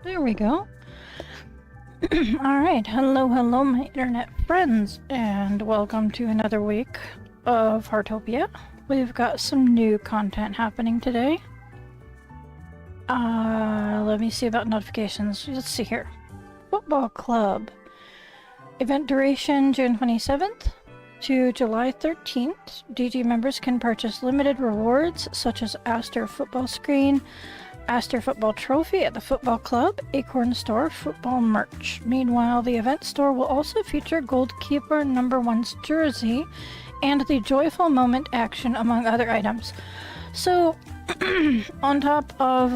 There we go. Alright, hello, my internet friends, and welcome to another week of Heartopia. We've got some new content happening today. Let me see about notifications. Let's see here. Football Club. Event duration June 27th to July 13th. DG members can purchase limited rewards such as Aster Football Screen, Aster Football Trophy at the Football Club, Acorn Store, football merch. Meanwhile, the event store will also feature Goalkeeper number 1's jersey and the Joyful Moment action, among other items. So, on top of,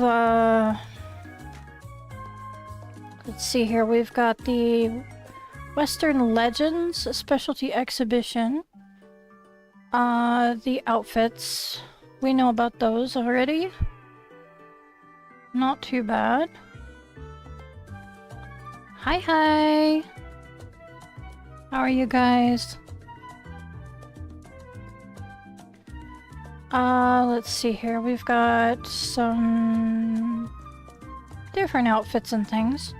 let's see here, we've got the Western Legends Specialty Exhibition. The outfits, we know about those already. Not too bad. Hi. How are you guys? Let's see here. We've got some different outfits and things.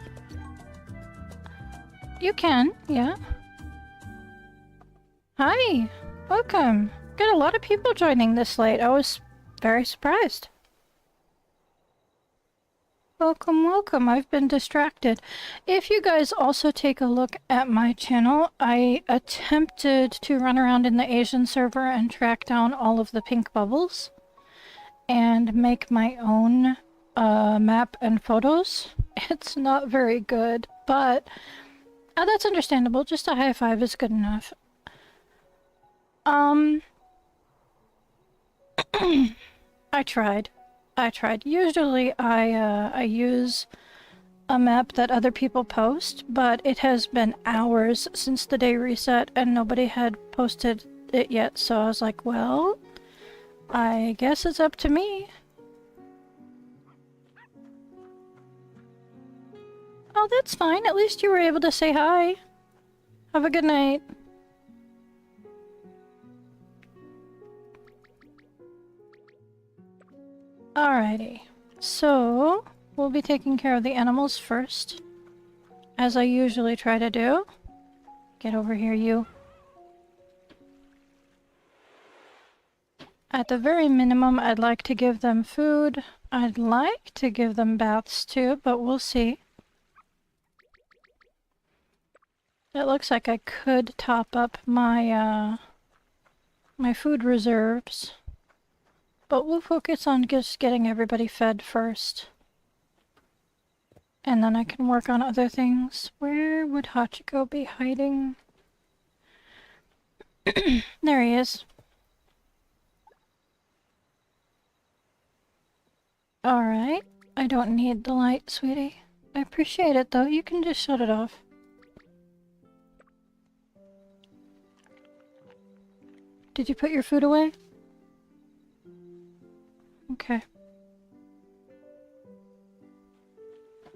You can, yeah. Hi, welcome. Got a lot of people joining this late. I was very surprised. Welcome. I've been distracted. If you guys also take a look at my channel, I attempted to run around in the Asian server and track down all of the pink bubbles and make my own map and photos. It's not very good, but that's understandable. Just a high five is good enough. I tried. Usually I use a map that other people post, but it has been hours since the day reset and nobody had posted it yet, so I was like, well, I guess it's up to me. Oh, that's fine. At least you were able to say hi. Have a good night. Alrighty, so we'll be taking care of the animals first, as I usually try to do. Get over here, you. At the very minimum, I'd like to give them food. I'd like to give them baths too, but we'll see. It looks like I could top up my, my food reserves. But we'll focus on just getting everybody fed first. And then I can work on other things. Where would Hachiko be hiding? There he is. Alright. I don't need the light, sweetie. I appreciate it though. You can just shut it off. Did you put your food away? Okay.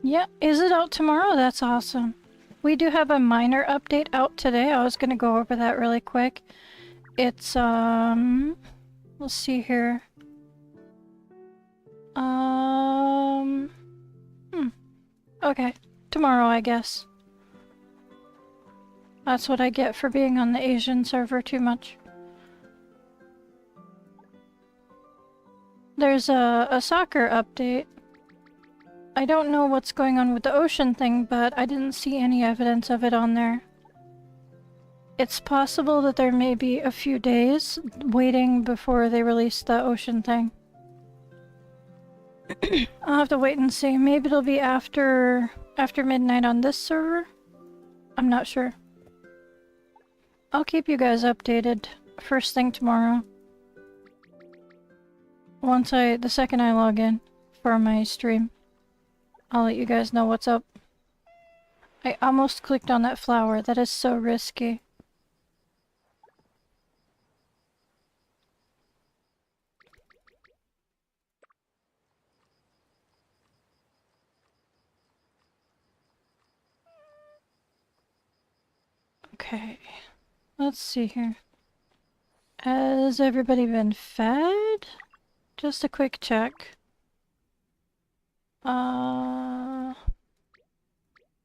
Yeah, is it out tomorrow? That's awesome. We do have a minor update out today. I was gonna go over that really quick. It's, let's see here. Okay. Tomorrow, I guess. That's what I get for being on the Asian server too much. There's a soccer update. I don't know what's going on with the ocean thing, but I didn't see any evidence of it on there. It's possible that there may be a few days waiting before they release the ocean thing. I'll have to wait and see. Maybe it'll be after midnight on this server? I'm not sure. I'll keep you guys updated first thing tomorrow. The second I log in for my stream, I'll let you guys know what's up. I almost clicked on that flower. That is so risky. Okay, let's see here. Has everybody been fed? Just a quick check.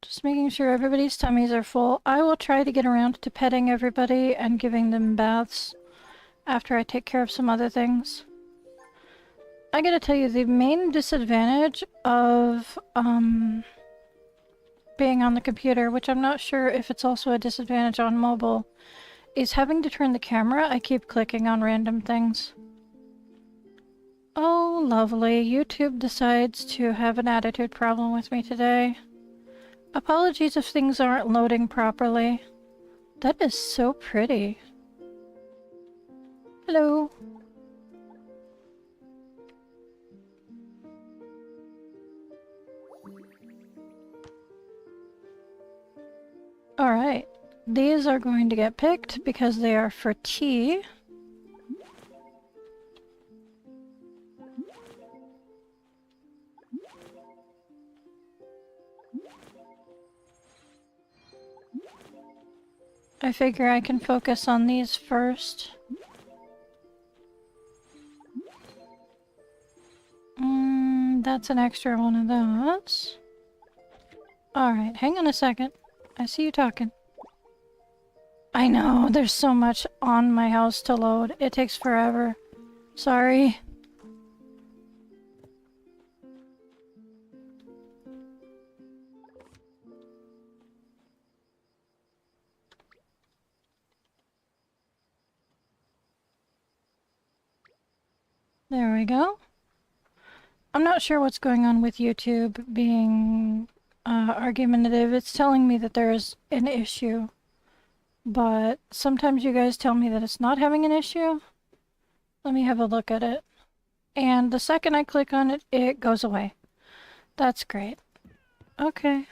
Just making sure everybody's tummies are full. I will try to get around to petting everybody and giving them baths after I take care of some other things. I gotta tell you, the main disadvantage of being on the computer, which I'm not sure if it's also a disadvantage on mobile, is having to turn the camera. I keep clicking on random things. Oh, lovely. YouTube decides to have an attitude problem with me today. Apologies if things aren't loading properly. That is so pretty. Hello. Alright. These are going to get picked because they are for tea. I figure I can focus on these first. That's an extra one of those. Alright, hang on a second. I see you talking. I know, there's so much on my house to load. It takes forever. Sorry. There we go. I'm not sure what's going on with YouTube being argumentative. It's telling me that there is an issue. But sometimes you guys tell me that it's not having an issue. Let me have a look at it. And the second I click on it, it goes away. That's great. Okay.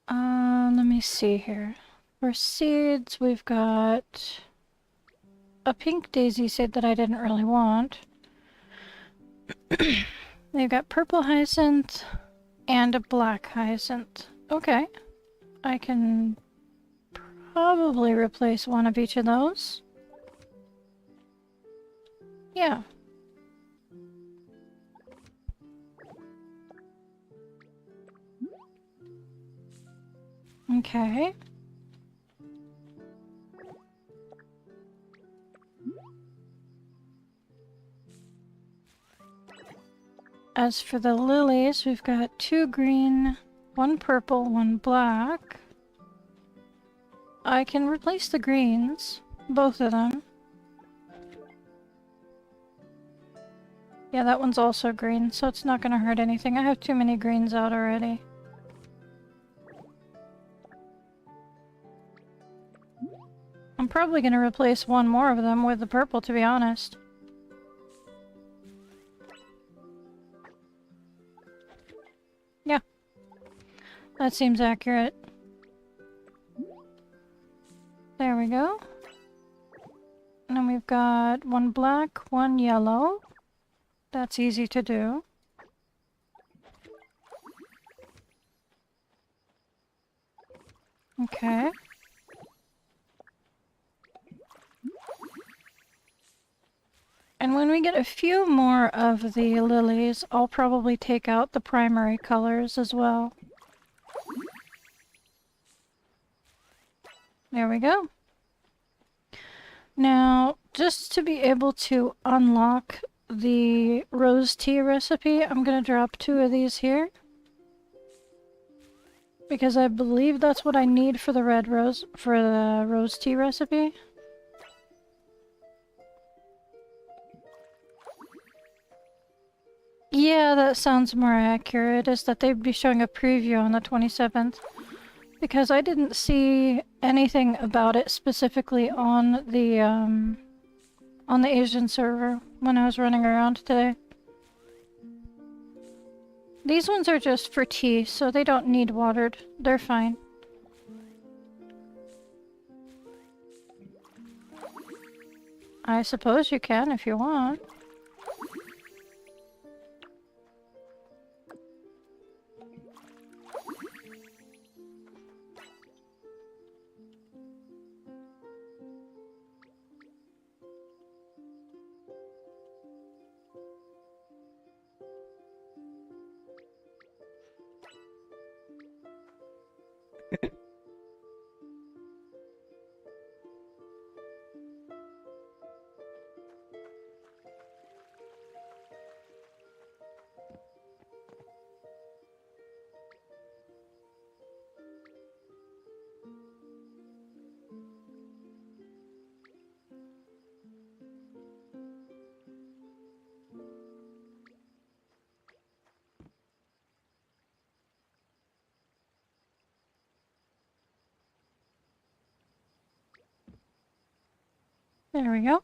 Let me see here. For seeds, we've got a pink daisy seed that I didn't really want. They've got purple hyacinth and a black hyacinth. Okay. I can probably replace one of each of those. Yeah. Okay. As for the lilies, we've got 2 green, 1 purple, 1 black. I can replace the greens, both of them. Yeah, that one's also green, so it's not gonna hurt anything. I have too many greens out already. I'm probably gonna replace one more of them with the purple, to be honest. Yeah. That seems accurate. There we go. And then we've got 1 black, 1 yellow. That's easy to do. Okay. And when we get a few more of the lilies, I'll probably take out the primary colors as well. There we go. Now, just to be able to unlock the rose tea recipe, I'm gonna drop 2 of these here. Because I believe that's what I need for the rose tea recipe. Yeah, that sounds more accurate, is that they'd be showing a preview on the 27th. Because I didn't see anything about it specifically on the Asian server when I was running around today. These ones are just for tea, so they don't need watered. They're fine. I suppose you can if you want. There we go.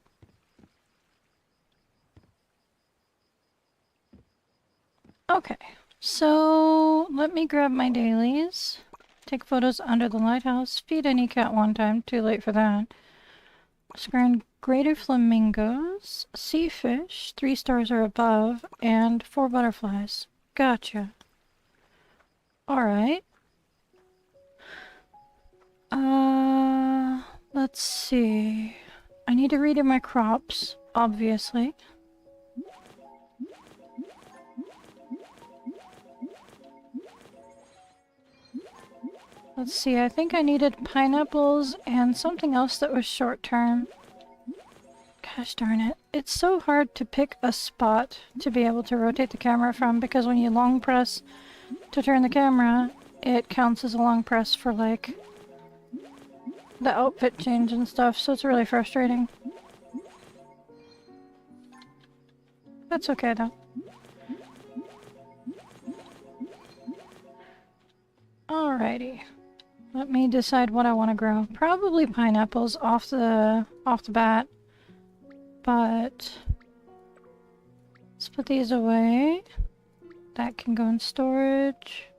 Okay, so let me grab my dailies. Take photos under the lighthouse. Feed any cat one time. Too late for that. Screen greater flamingos. Sea fish. 3 stars or above. And 4 butterflies. Gotcha. Alright. Let's see. I need to read in my crops, obviously. Let's see, I think I needed pineapples and something else that was short term. Gosh darn it. It's so hard to pick a spot to be able to rotate the camera from, because when you long press to turn the camera, it counts as a long press for, like, the outfit change and stuff, so it's really frustrating. That's okay though. Alrighty. Let me decide what I want to grow. Probably pineapples off the bat. But let's put these away. That can go in storage.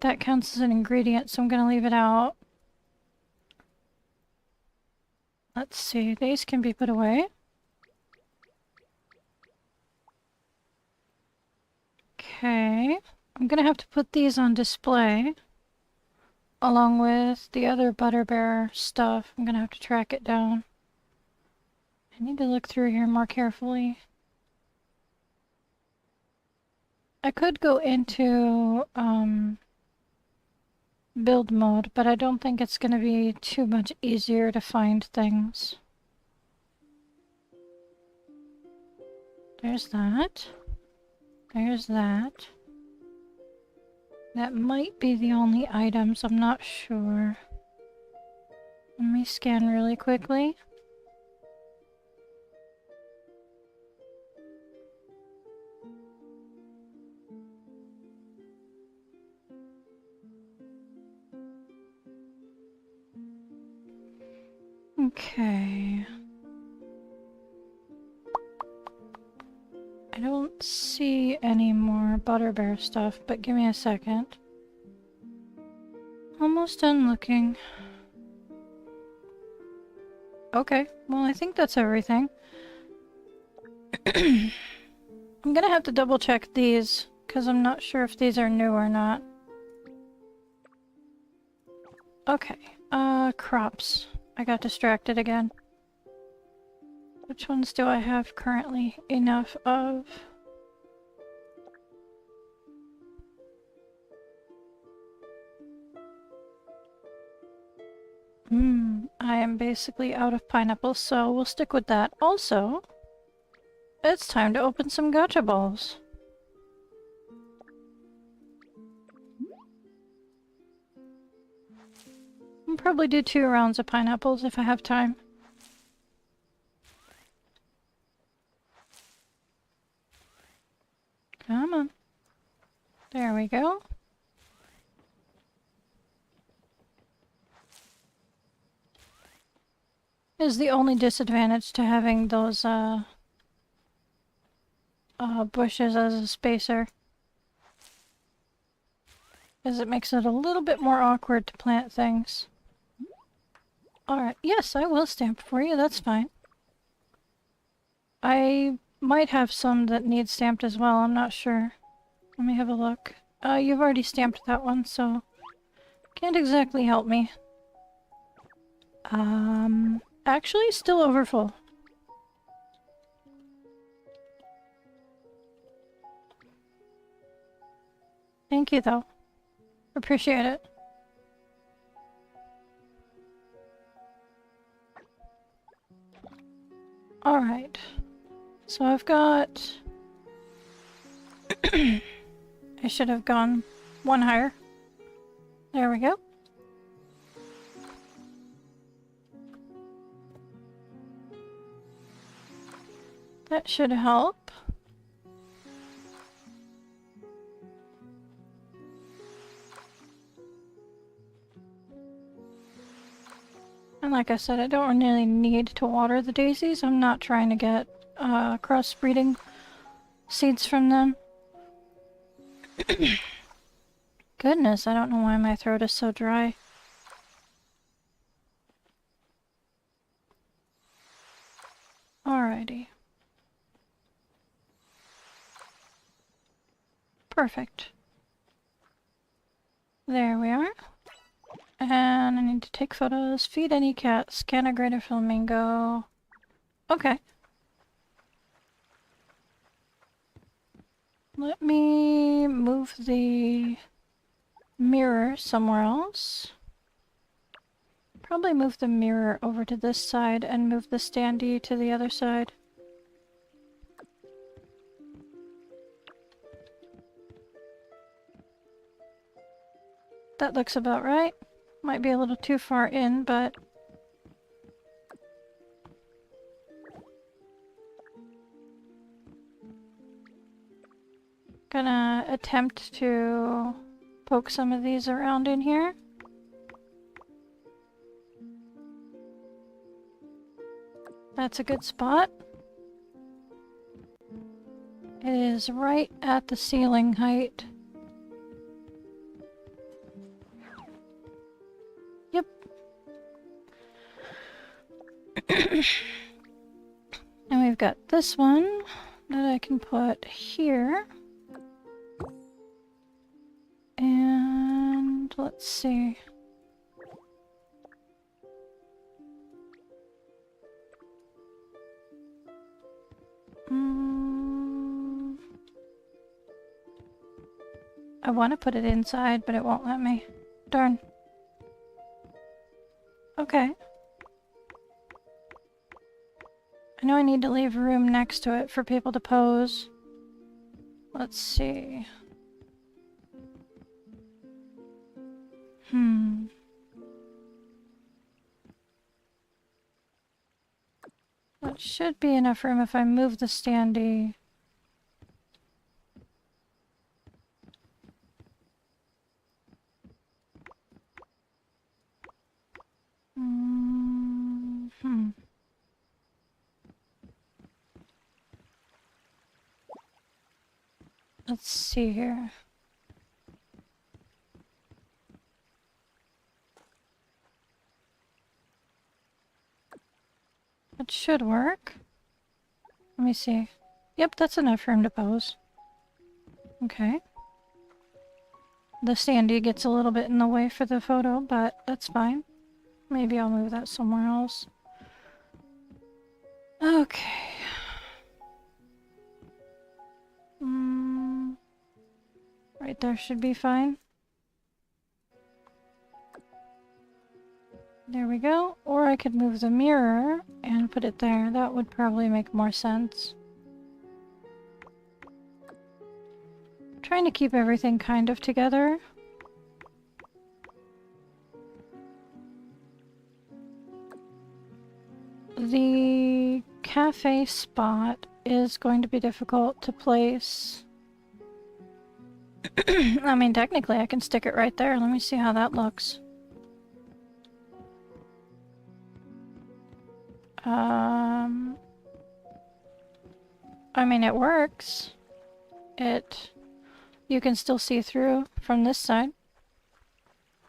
That counts as an ingredient, so I'm gonna leave it out. Let's see, these can be put away. Okay, I'm gonna have to put these on display along with the other butterbear stuff. I'm gonna have to track it down. I need to look through here more carefully. I could go into build mode, but I don't think it's gonna be too much easier to find things. There's that. There's that. That might be the only items, I'm not sure. Let me scan really quickly. Okay. I don't see any more butterbear stuff, but give me a second. Almost done looking. Okay, well I think that's everything. I'm gonna have to double check these, because I'm not sure if these are new or not. Okay, crops. I got distracted again. Which ones do I have currently enough of? I am basically out of pineapples, so we'll stick with that. Also, it's time to open some gacha balls. I'll probably do 2 rounds of pineapples if I have time. Come on. There we go. Is the only disadvantage to having those bushes as a spacer. Is it makes it a little bit more awkward to plant things. Alright, yes, I will stamp for you, that's fine. I might have some that need stamped as well, I'm not sure. Let me have a look. You've already stamped that one, so can't exactly help me. Actually, still overfull. Thank you, though. Appreciate it. Alright. So I've got... I should have gone one higher. There we go. That should help. And like I said, I don't really need to water the daisies. I'm not trying to get crossbreeding seeds from them. Goodness, I don't know why my throat is so dry. Alrighty. Perfect. There we are. And I need to take photos, feed any cat, scan a greater flamingo. Okay. Let me move the mirror somewhere else. Probably move the mirror over to this side and move the standee to the other side. That looks about right. Might be a little too far in, but... Gonna attempt to poke some of these around in here. That's a good spot. It is right at the ceiling height. Yep. And we've got this one that I can put here. And let's see. I want to put it inside, but it won't let me. Darn. Okay. I know I need to leave room next to it for people to pose. Let's see. That should be enough room if I move the standee. Let's see here. That should work. Let me see. Yep, that's enough room to pose. Okay. The standee gets a little bit in the way for the photo, but that's fine. Maybe I'll move that somewhere else. Okay. Right there should be fine. There we go. Or I could move the mirror and put it there. That would probably make more sense. Trying to keep everything kind of together. The cafe spot is going to be difficult to place. I mean, technically I can stick it right there. Let me see how that looks. I mean, it works. You can still see through from this side,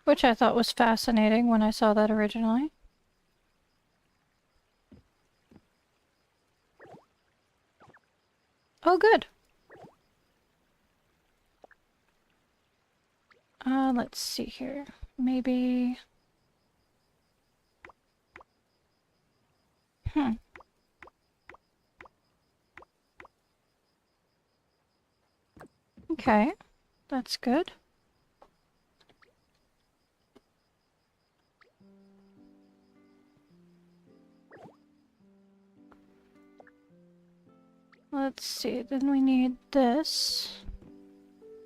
which I thought was fascinating when I saw that originally. Oh, good. Let's see here. Maybe... Okay. That's good. Let's see, then we need this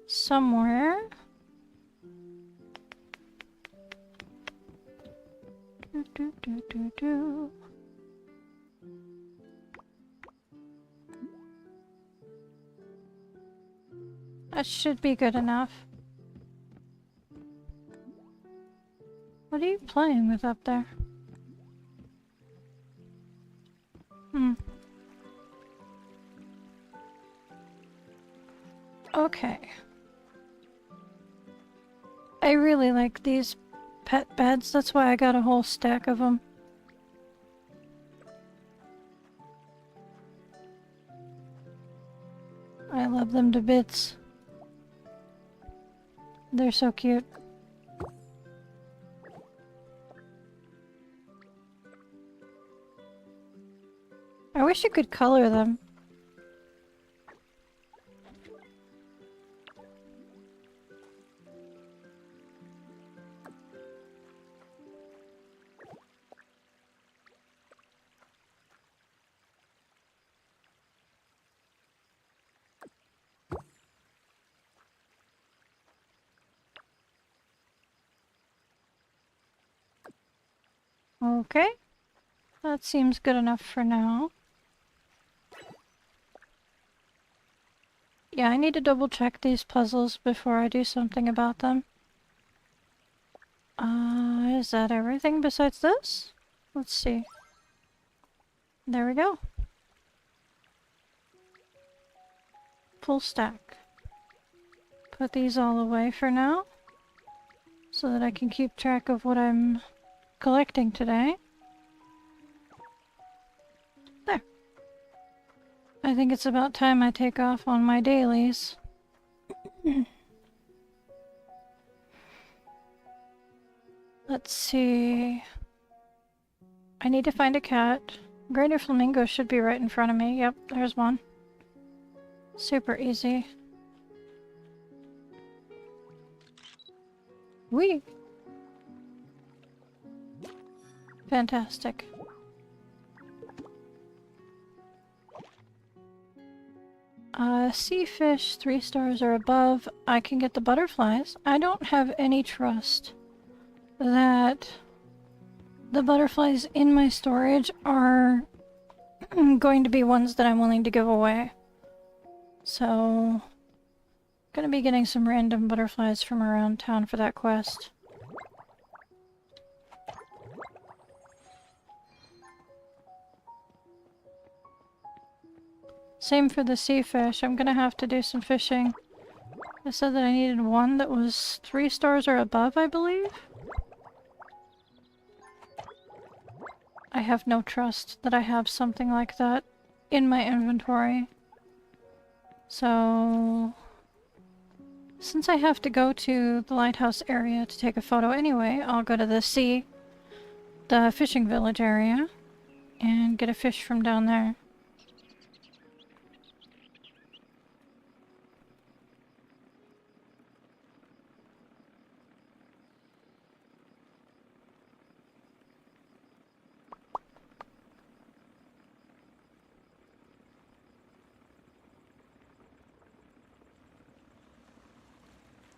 somewhere. That should be good enough. What are you playing with up there? Okay. I really like these pet beds, that's why I got a whole stack of them. I love them to bits. They're so cute. I wish you could color them. Okay. That seems good enough for now. Yeah, I need to double check these puzzles before I do something about them. Is that everything besides this? Let's see. There we go. Full stack. Put these all away for now, so that I can keep track of what I'm collecting today. There. I think it's about time I take off on my dailies. Let's see. I need to find a cat. Greater flamingo should be right in front of me. Yep, there's one. Super easy. Whee! Fantastic. Sea fish, 3 stars or above. I can get the butterflies. I don't have any trust that the butterflies in my storage are going to be ones that I'm willing to give away. So, gonna be getting some random butterflies from around town for that quest. Same for the sea fish. I'm gonna have to do some fishing. I said that I needed one that was 3 stars or above, I believe? I have no trust that I have something like that in my inventory. So, since I have to go to the lighthouse area to take a photo anyway, I'll go to the fishing village area, and get a fish from down there.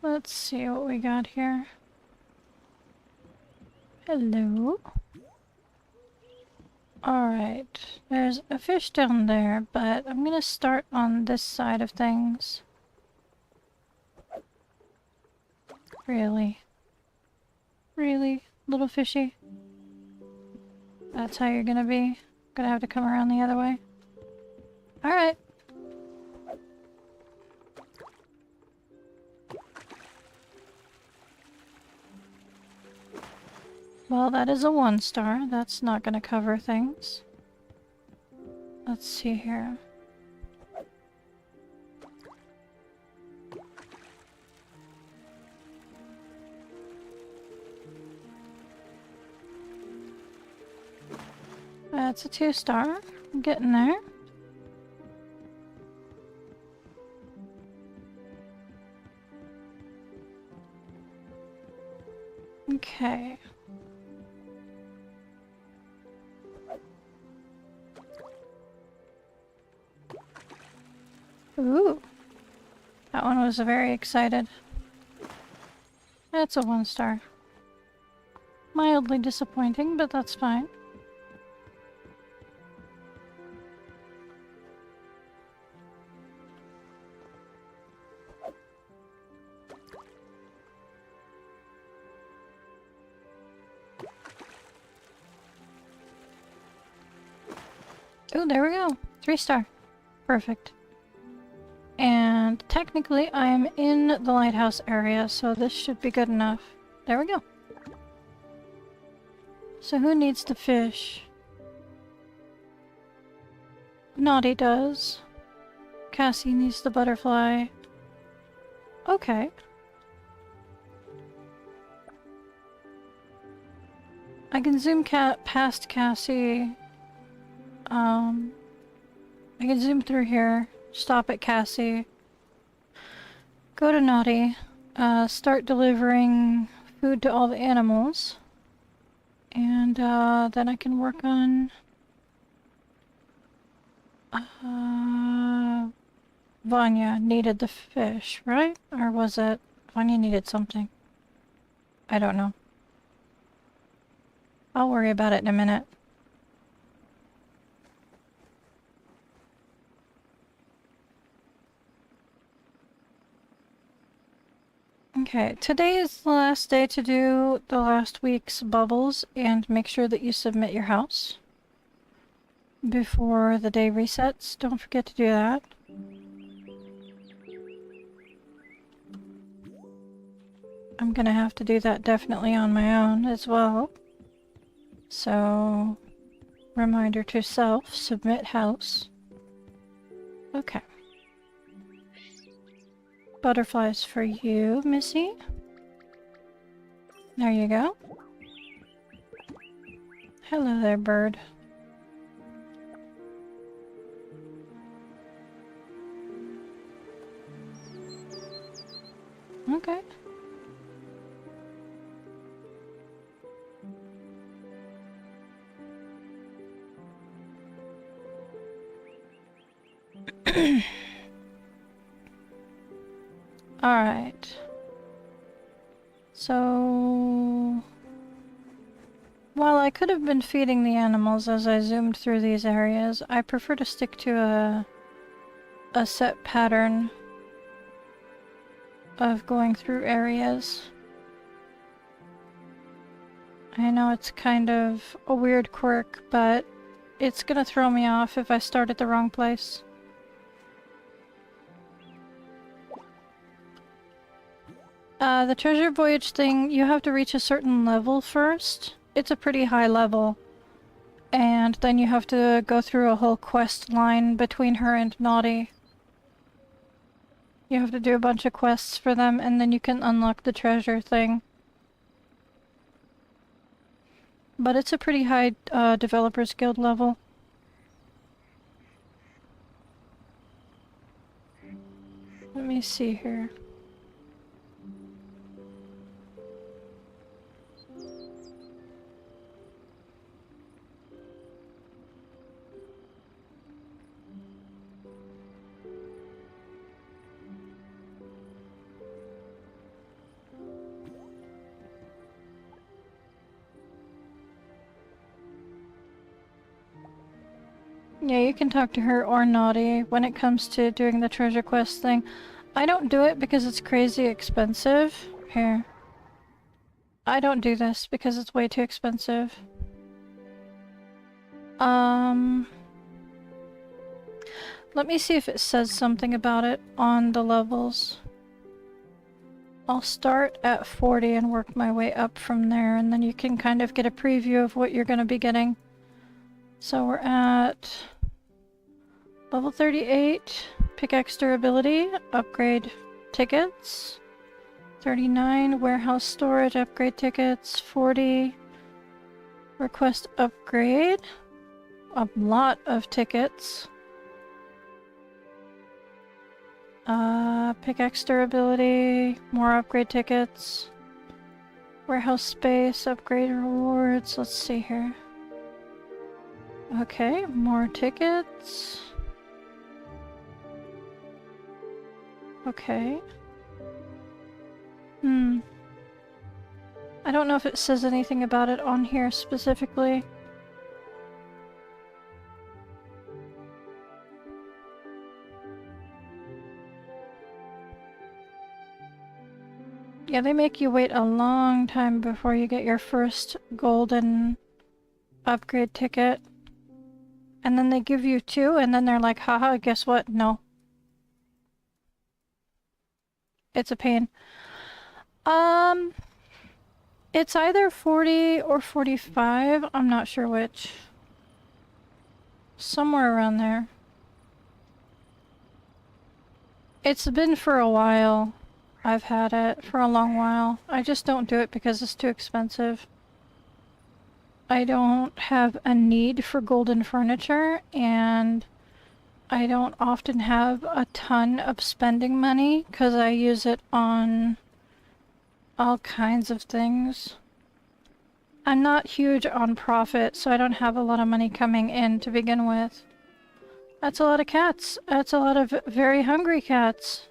Let's see what we got here. Hello. Alright, there's a fish down there, but I'm gonna start on this side of things. Really? Really, little fishy? That's how you're gonna be? Gonna have to come around the other way? Alright. Well, that is a 1 star. That's not gonna cover things. Let's see here. That's a 2 star. I'm getting there. Okay. Ooh. That one was very excited. That's a 1 star. Mildly disappointing, but that's fine. Oh, there we go. 3 star. Perfect. And technically I am in the lighthouse area, so this should be good enough. There we go. So who needs the fish? Naughty does. Cassie needs the butterfly. Okay. I can zoom past Cassie. I can zoom through here. Stop at Cassie. Go to Naughty. Start delivering food to all the animals. And then I can work on... Vanya needed the fish, right? Or was it... Vanya needed something. I don't know. I'll worry about it in a minute. Okay, today is the last day to do the last week's bubbles and make sure that you submit your house before the day resets. Don't forget to do that. I'm gonna have to do that definitely on my own as well. So, reminder to self, submit house. Okay. Butterflies for you, Missy. There you go. Hello there, bird. Okay. Alright. So... While I could have been feeding the animals as I zoomed through these areas, I prefer to stick to a set pattern of going through areas. I know it's kind of a weird quirk, but it's gonna throw me off if I start at the wrong place. The treasure voyage thing, you have to reach a certain level first. It's a pretty high level. And then you have to go through a whole quest line between her and Naughty. You have to do a bunch of quests for them, and then you can unlock the treasure thing. But it's a pretty high Developers Guild level. Let me see here. Yeah, you can talk to her or Naughty when it comes to doing the treasure quest thing. I don't do it because it's crazy expensive. Here. I don't do this because it's way too expensive. Let me see if it says something about it on the levels. I'll start at 40 and work my way up from there, and then you can kind of get a preview of what you're going to be getting. So we're at level 38, pickaxe durability, upgrade tickets. 39, warehouse storage, upgrade tickets. 40, request upgrade. A lot of tickets. Pickaxe durability, more upgrade tickets. Warehouse space, upgrade rewards. Let's see here. Okay, more tickets. Okay. I don't know if it says anything about it on here specifically. Yeah, they make you wait a long time before you get your first golden upgrade ticket. And then they give you 2, and then they're like, haha, guess what? No. It's a pain. It's either 40 or 45. I'm not sure which. Somewhere around there. It's been for a while. I've had it for a long while. I just don't do it because it's too expensive. I don't have a need for golden furniture, and I don't often have a ton of spending money because I use it on all kinds of things. I'm not huge on profit, so I don't have a lot of money coming in to begin with. That's a lot of cats. That's a lot of very hungry cats.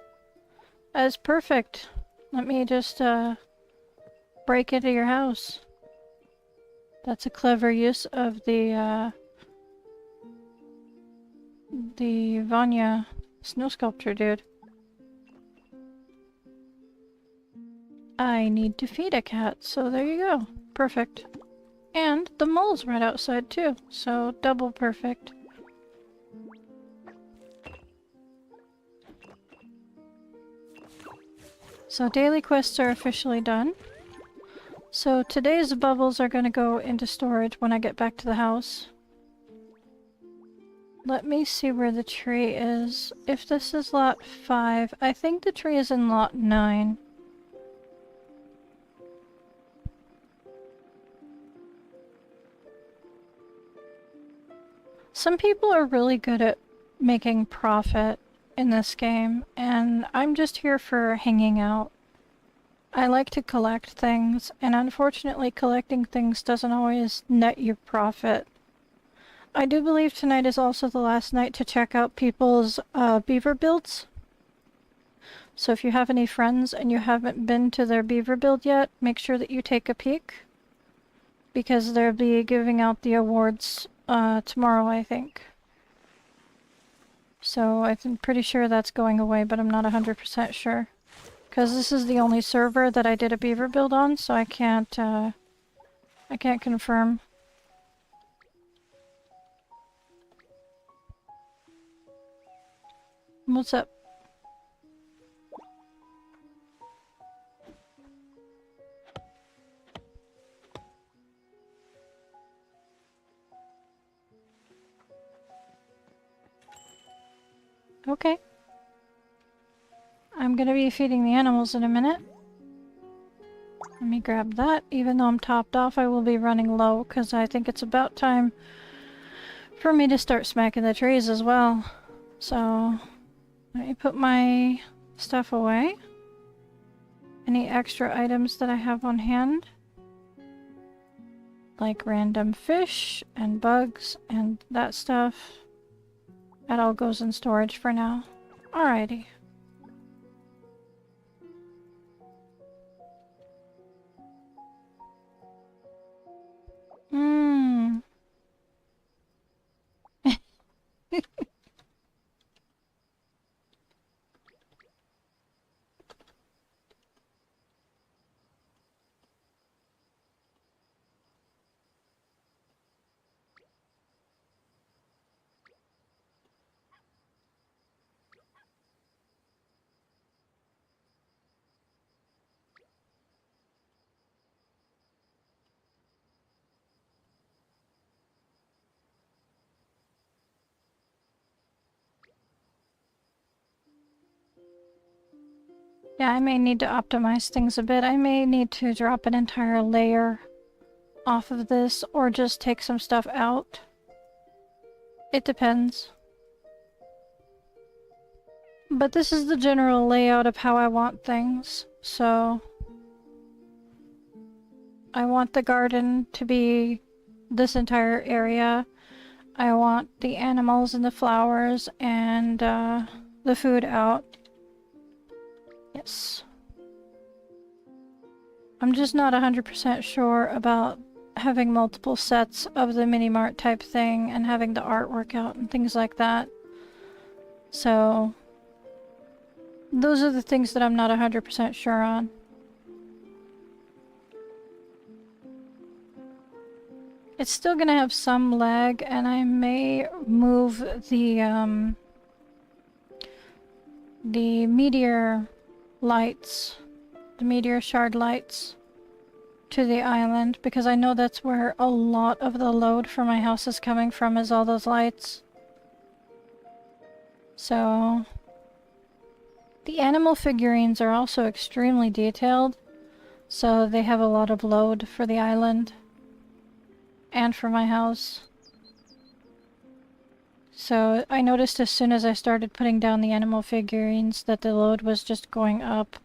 That's perfect. Let me just break into your house. That's a clever use of the Vanya snow sculpture, dude. I need to feed a cat, so there you go. Perfect. And the mole's right outside too, so double perfect. So daily quests are officially done. So today's bubbles are gonna go into storage when I get back to the house. Let me see where the tree is. If this is lot 5, I think the tree is in lot 9. Some people are really good at making profit in this game, and I'm just here for hanging out. I like to collect things, and unfortunately collecting things doesn't always net you profit. I do believe tonight is also the last night to check out people's beaver builds. So if you have any friends and you haven't been to their beaver build yet, make sure that you take a peek, because they'll be giving out the awards tomorrow, I think. So I'm pretty sure that's going away, but I'm not 100% sure. Because this is the only server that I did a beaver build on, so I can't confirm. What's up? Okay. I'm gonna be feeding the animals in a minute. Let me grab that. Even though I'm topped off, I will be running low because I think it's about time for me to start smacking the trees as well. So, let me put my stuff away. Any extra items that I have on hand, like random fish and bugs and that stuff, that all goes in storage for now. Alrighty. Yeah, I may need to optimize things a bit. I may need to drop an entire layer off of this, or just take some stuff out. It depends. But this is the general layout of how I want things, so... I want the garden to be this entire area. I want the animals and the flowers and the food out. Yes. I'm just not 100% sure about having multiple sets of the mini-mart type thing and having the artwork out and things like that. So, those are the things that I'm not 100% sure on. It's still gonna have some lag, and I may move the meteor lights, the meteor shard lights, to the island, because I know that's where a lot of the load for my house is coming from, is all those lights. So, the animal figurines are also extremely detailed, so they have a lot of load for the island and for my house. So I noticed as soon as I started putting down the animal figurines that the load was just going up.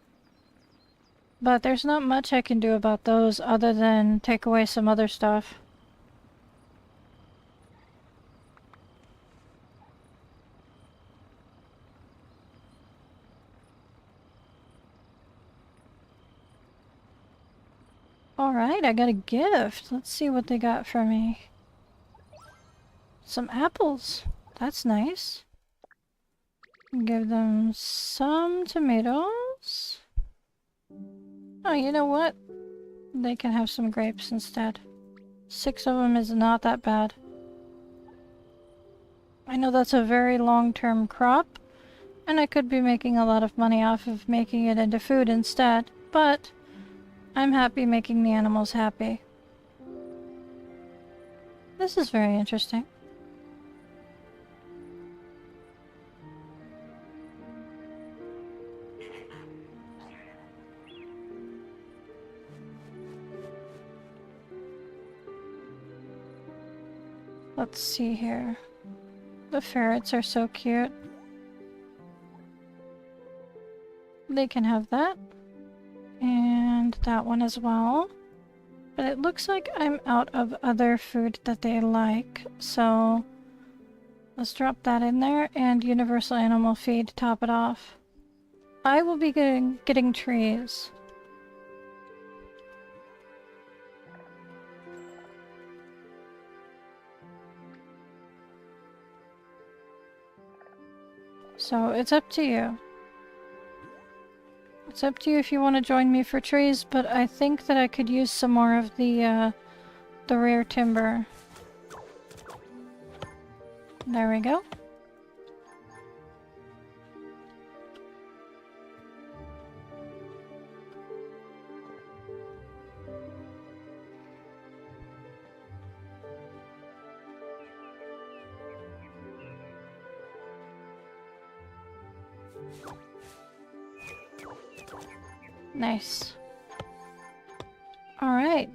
But there's not much I can do about those other than take away some other stuff. Alright, I got a gift. Let's see what they got for me. Some apples. That's nice. Give them some tomatoes. Oh, you know what? They can have some grapes instead. 6 of them is not that bad. I know that's a very long-term crop, and I could be making a lot of money off of making it into food instead, but I'm happy making the animals happy. This is very interesting. Let's see here. The ferrets are so cute. They can have that. And that one as well. But it looks like I'm out of other food that they like, so let's drop that in there and universal animal feed to top it off. I will be getting trees. So it's up to you. It's up to you if you want to join me for trees, but I think that I could use some more of the rare timber. There we go. Nice. Alright.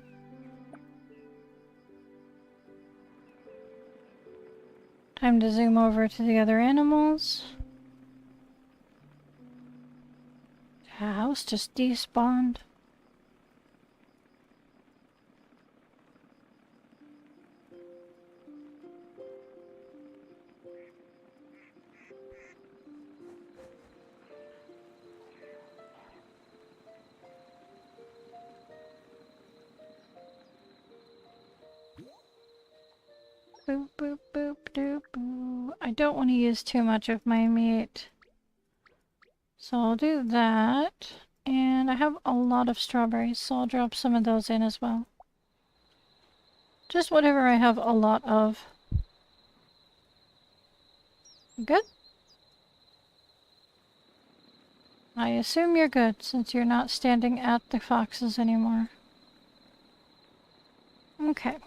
Time to zoom over to the other animals. The house just despawned. Boop, boop, boop, doop, boo. I don't want to use too much of my meat. So I'll do that. And I have a lot of strawberries, so I'll drop some of those in as well. Just whatever I have a lot of. Good? I assume you're good, since you're not standing at the foxes anymore. Okay.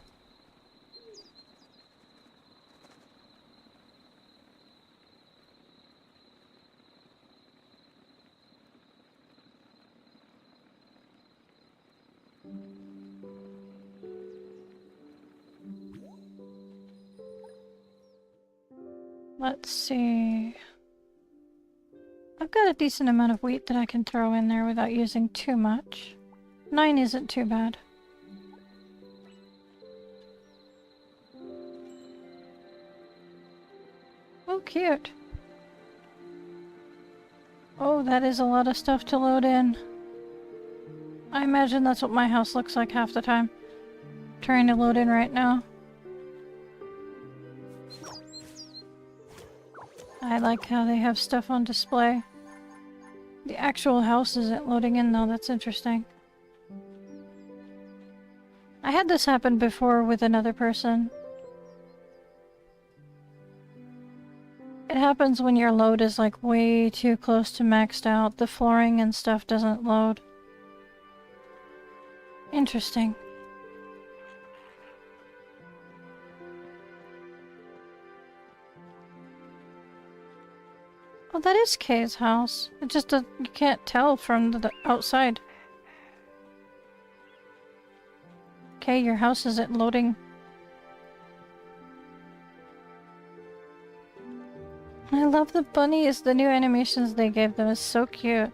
Let's see. I've got a decent amount of wheat that I can throw in there without using too much. 9 isn't too bad. cute. Oh, that is a lot of stuff to load in. I imagine that's what my house looks like half the time. Trying to load in right now. I like how they have stuff on display. The actual house isn't loading in though, that's interesting. I had this happen before with another person. It happens when your load is like way too close to maxed out. The flooring and stuff doesn't load. Interesting. Oh, that is Kay's house. It just you can't tell from the outside. Kay, your house isn't loading. I love the bunnies. The new animations they gave them is so cute.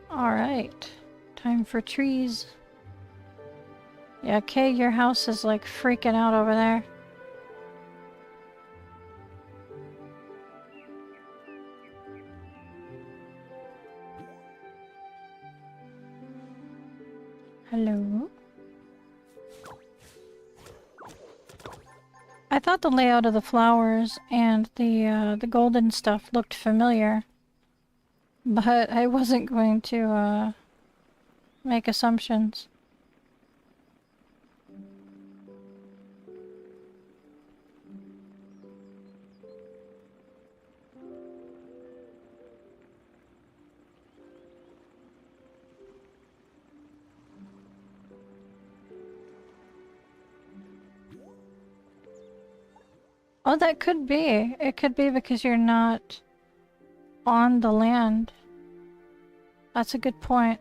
Alright. Time for trees. Yeah, Kay, your house is like freaking out over there. Hello? I thought the layout of the flowers and the golden stuff looked familiar. But I wasn't going to, make assumptions. Oh, that could be. It could be because you're not on the land. That's a good point.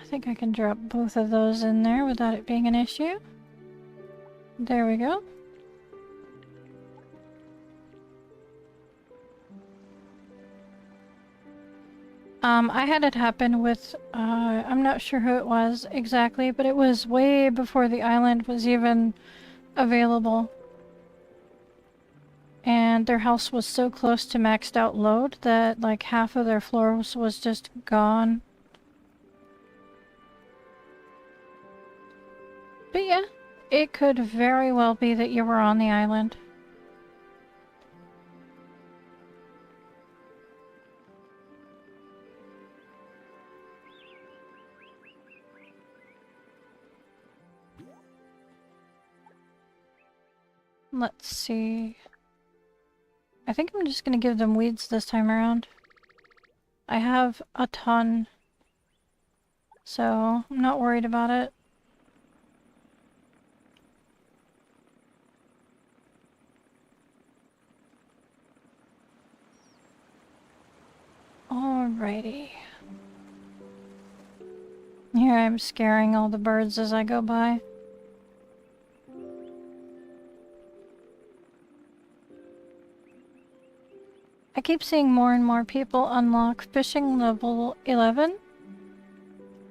I think I can drop both of those in there without it being an issue. There we go. I had it happen with, I'm not sure who it was exactly, but it was way before the island was even available. And their house was so close to maxed out load that like half of their floors was just gone. But yeah, it could very well be that you were on the island. Let's see. I think I'm just gonna give them weeds this time around. I have a ton, so I'm not worried about it. Alrighty. Here I'm scaring all the birds as I go by. I keep seeing more and more people unlock fishing level 11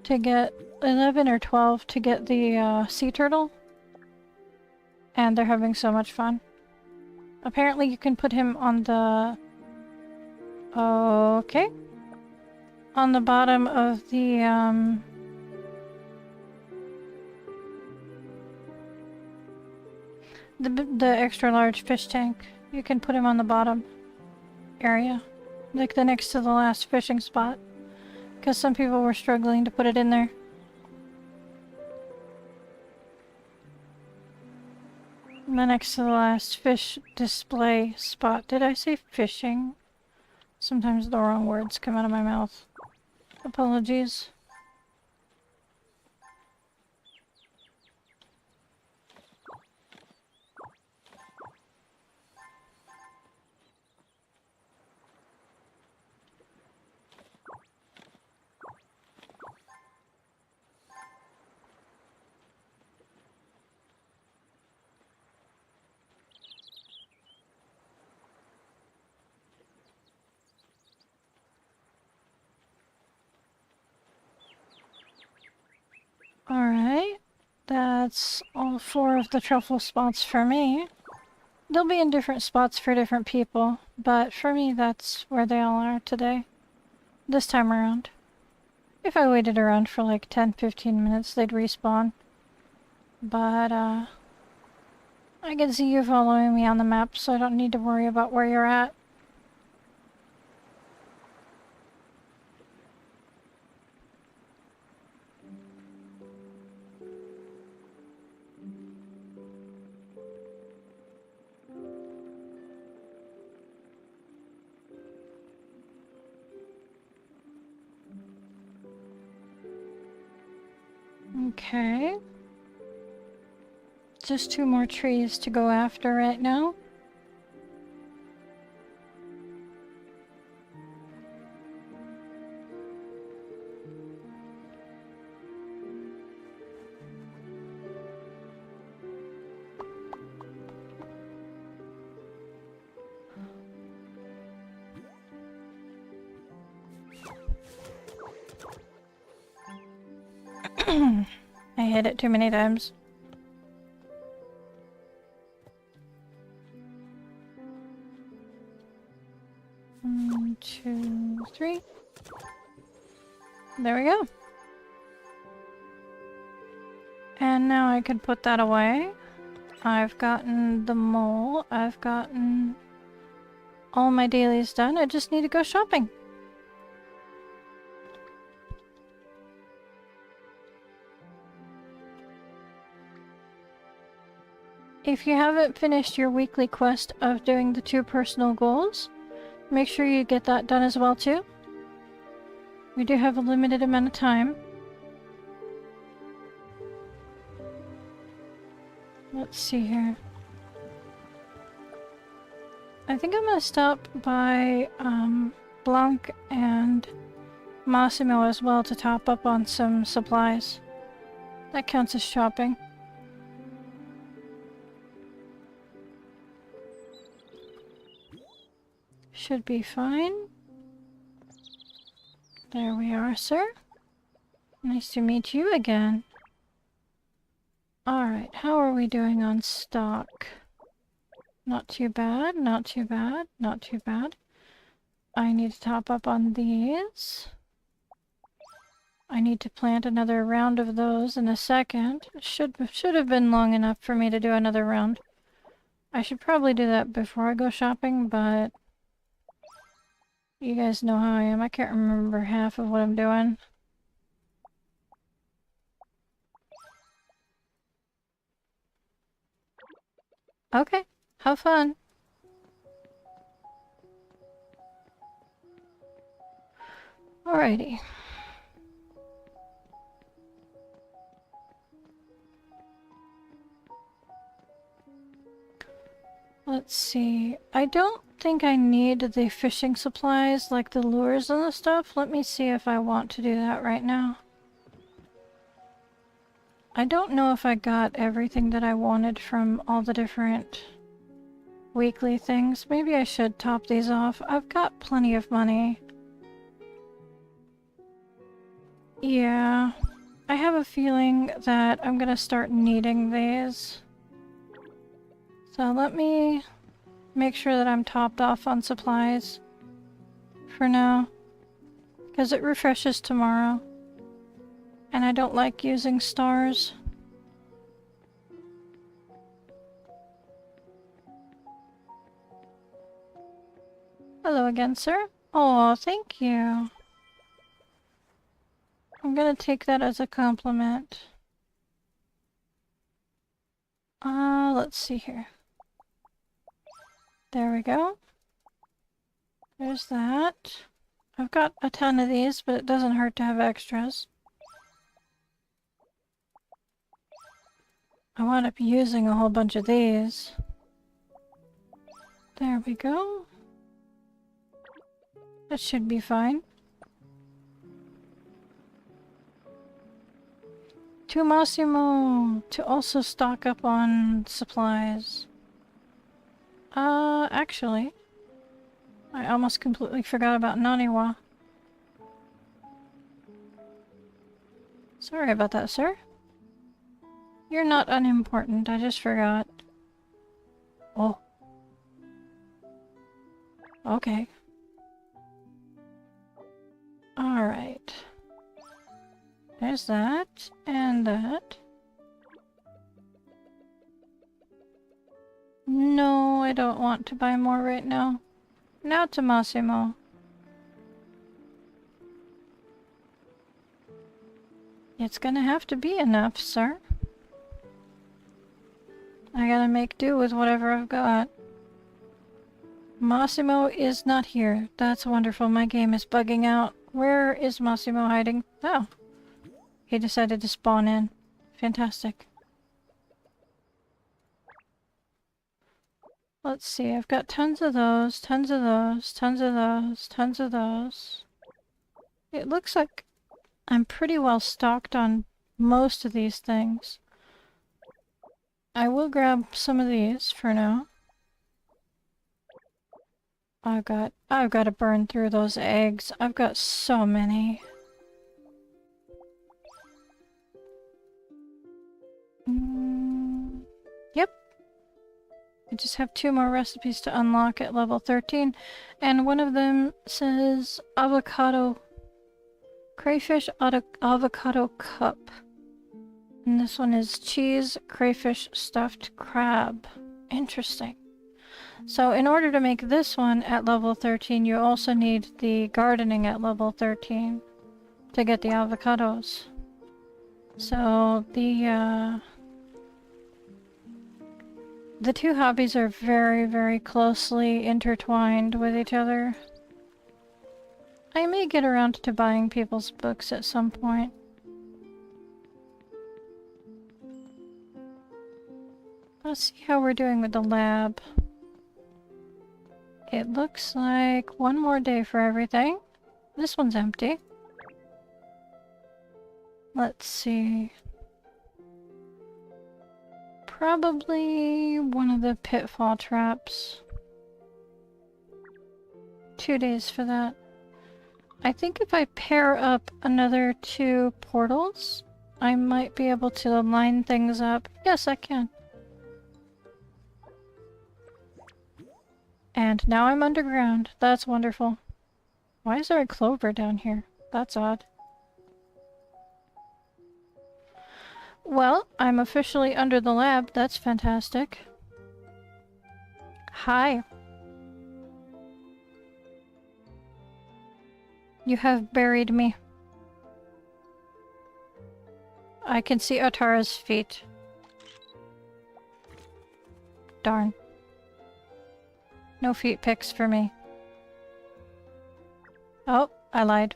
to get 11 or 12 to get the sea turtle. And they're having so much fun. Apparently you can put him on the... Okay. On the bottom of the extra large fish tank. You can put him on the bottom area, like the next to the last fishing spot, because some people were struggling to put it in there. The next to the last fish display spot. Did I say fishing? Sometimes the wrong words come out of my mouth. Apologies. Alright. that's all 4 of the truffle spots for me. They'll be in different spots for different people, but for me that's where they all are today. This time around. If I waited around for like 10-15 minutes, they'd respawn. But, I can see you following me on the map, so I don't need to worry about where you're at. Okay. Just 2 more trees to go after right now. I hit it too many times. One, 2, 3. There we go. And now I can put that away. I've gotten the mole. I've gotten all my dailies done. I just need to go shopping. If you haven't finished your weekly quest of doing the 2 personal goals, make sure you get that done as well too. We do have a limited amount of time. Let's see here. I think I'm gonna stop by Blanc and Massimo as well to top up on some supplies. That counts as shopping. Should be fine. There we are, sir. Nice to meet you again. Alright, how are we doing on stock? Not too bad, not too bad, not too bad. I need to top up on these. I need to plant another round of those in a second. Should have been long enough for me to do another round. I should probably do that before I go shopping, but you guys know how I am. I can't remember half of what I'm doing. Okay, have fun. Alrighty. Let's see. I don't think I need the fishing supplies like the lures and the stuff. Let me see if I want to do that right now. I don't know if I got everything that I wanted from all the different weekly things. Maybe I should top these off. I've got plenty of money. Yeah. I have a feeling that I'm gonna start needing these. So let me make sure that I'm topped off on supplies for now, because it refreshes tomorrow, and I don't like using stars. Hello again, sir. Oh, thank you. I'm gonna take that as a compliment. Let's see here. There we go. There's that. I've got a ton of these, but it doesn't hurt to have extras. I wound up using a whole bunch of these. There we go. That should be fine. To Massimo to also stock up on supplies. Actually, I almost completely forgot about Naniwa. Sorry about that, sir. You're not unimportant, I just forgot. Oh. Okay. Alright. There's that, and that. No, I don't want to buy more right now. Now to Massimo. It's gonna have to be enough, sir. I gotta make do with whatever I've got. Massimo is not here. That's wonderful. My game is bugging out. Where is Massimo hiding? Oh. He decided to spawn in. Fantastic. Let's see. I've got tons of those, tons of those, tons of those, tons of those. It looks like I'm pretty well stocked on most of these things. I will grab some of these for now. I've got to burn through those eggs. I've got so many. Yep. I just have 2 more recipes to unlock at level 13, and one of them says avocado crayfish avocado cup. And this one is cheese crayfish stuffed crab. Interesting. So in order to make this one at level 13, you also need the gardening at level 13 to get the avocados. So the 2 hobbies are very, very closely intertwined with each other. I may get around to buying people's books at some point. Let's see how we're doing with the lab. It looks like 1 more day for everything. This one's empty. Let's see. Probably one of the pitfall traps. 2 days for that. I think if I pair up another 2 portals, I might be able to line things up. Yes, I can. And now I'm underground. That's wonderful. Why is there a clover down here? That's odd. Well, I'm officially under the lab. That's fantastic. Hi. You have buried me. I can see Otara's feet. Darn. No feet pics for me. Oh, I lied.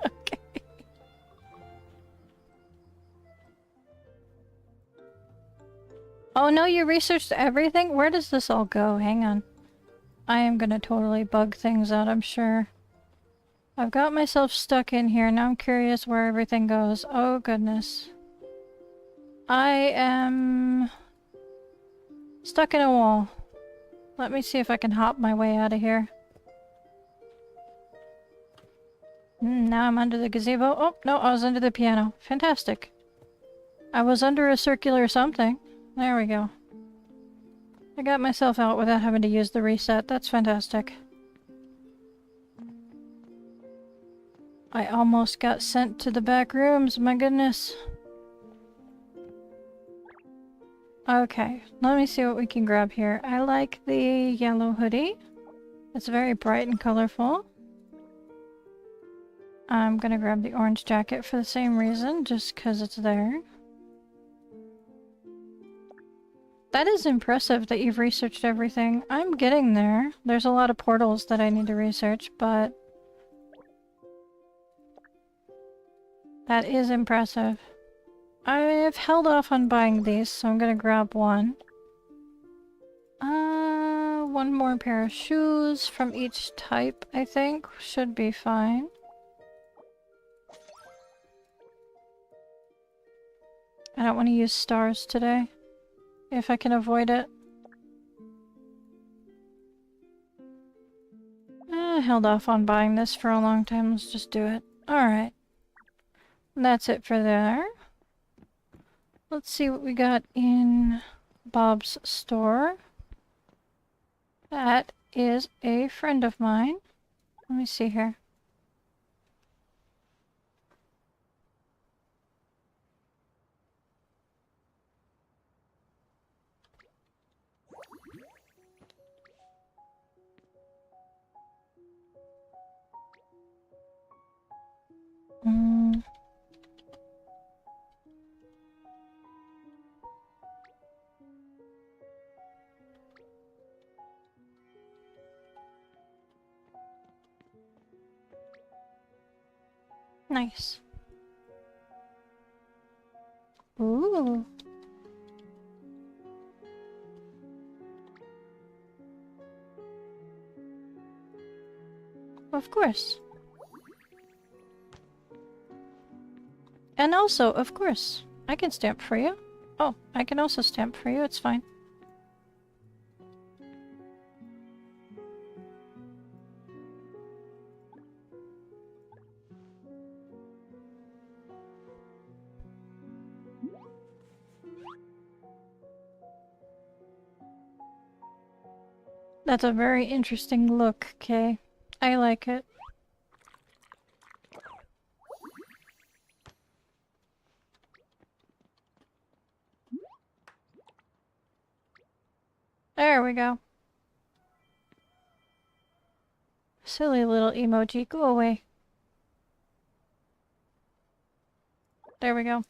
Okay. Oh no, you researched everything? Where does this all go? Hang on. I am gonna totally bug things out, I'm sure. I've got myself stuck in here, now I'm curious where everything goes. Oh goodness. I am stuck in a wall. Let me see if I can hop my way out of here. Now I'm under the gazebo. Oh, no, I was under the piano. Fantastic. I was under a circular something. There we go. I got myself out without having to use the reset. That's fantastic. I almost got sent to the back rooms, my goodness. Okay, let me see what we can grab here. I like the yellow hoodie. It's very bright and colorful. I'm gonna grab the orange jacket for the same reason, just because it's there. That is impressive that you've researched everything. I'm getting there. There's a lot of portals that I need to research, but that is impressive. I've held off on buying these, so I'm gonna grab one. One more pair of shoes from each type, I think. Should be fine. I don't want to use stars today, if I can avoid it. I held off on buying this for a long time. Let's just do it. Alright. That's it for there. Let's see what we got in Bob's store. That is a friend of mine. Let me see here. Nice. Ooh. Of course. And also, of course, I can stamp for you. Oh, I can also stamp for you, it's fine. That's a very interesting look, Kay. I like it. There we go. Silly little emoji, go away. There we go.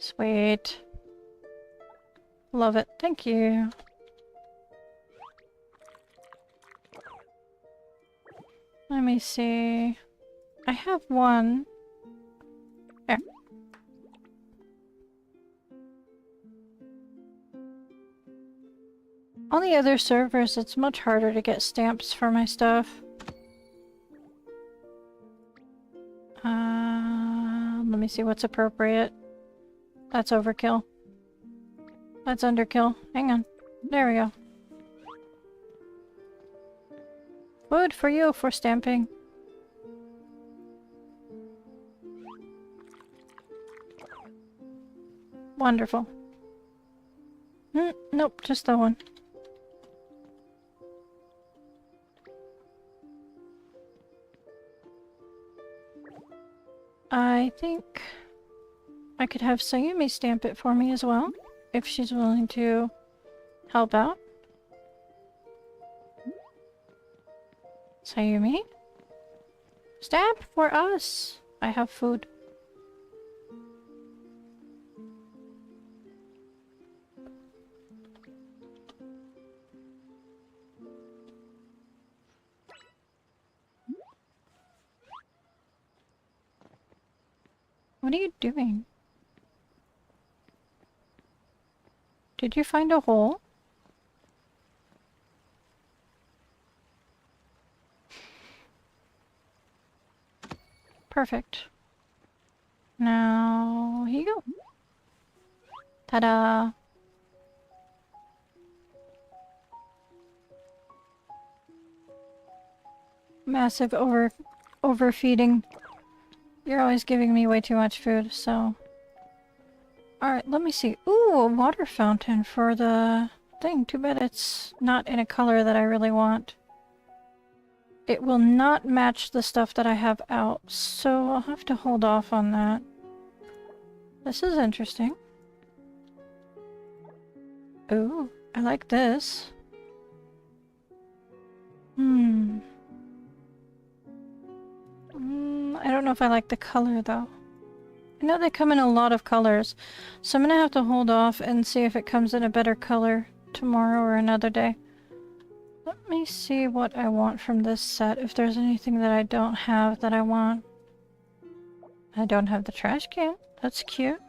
Sweet. Love it. Thank you. Let me see. I have one. There. On the other servers, it's much harder to get stamps for my stuff. Let me see what's appropriate. That's overkill. That's underkill. Hang on. There we go. Wood for you for stamping. Wonderful. Nope, just that one. I think I could have Sayumi stamp it for me as well, if she's willing to help out. Sayumi? Stamp for us! I have food. What are you doing? Did you find a hole? Perfect. Now, here you go. Ta-da! Massive overfeeding. You're always giving me way too much food, so... Alright, let me see. Ooh, a water fountain for the thing. Too bad it's not in a color that I really want. It will not match the stuff that I have out, so I'll have to hold off on that. This is interesting. Ooh, I like this. I don't know if I like the color, though. I know they come in a lot of colors, so I'm gonna have to hold off and see if it comes in a better color tomorrow or another day. Let me see what I want from this set, if there's anything that I don't have that I want. I don't have the trash can. That's cute.